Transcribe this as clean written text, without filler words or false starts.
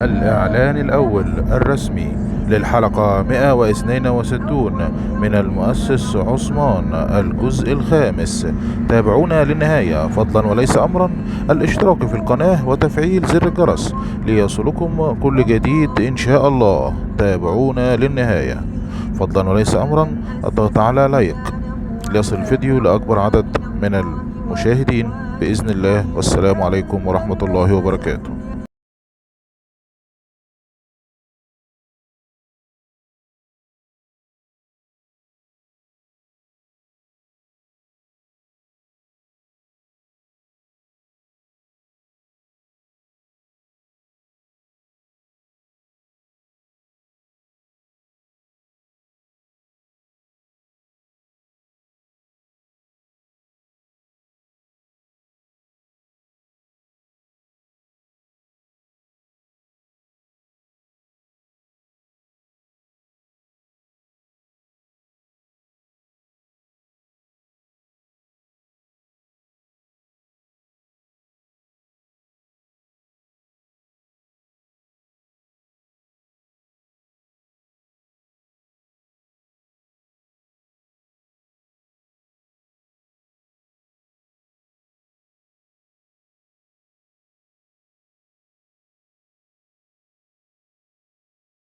الإعلان الأول الرسمي للحلقة 162 من المؤسس عثمان، الجزء الخامس. تابعونا للنهاية فضلا وليس أمرا. الاشتراك في القناة وتفعيل زر الجرس ليصلكم كل جديد إن شاء الله. تابعونا للنهاية فضلا وليس أمرا. الضغط على لايك ليصل الفيديو لأكبر عدد من المشاهدين بإذن الله. والسلام عليكم ورحمة الله وبركاته.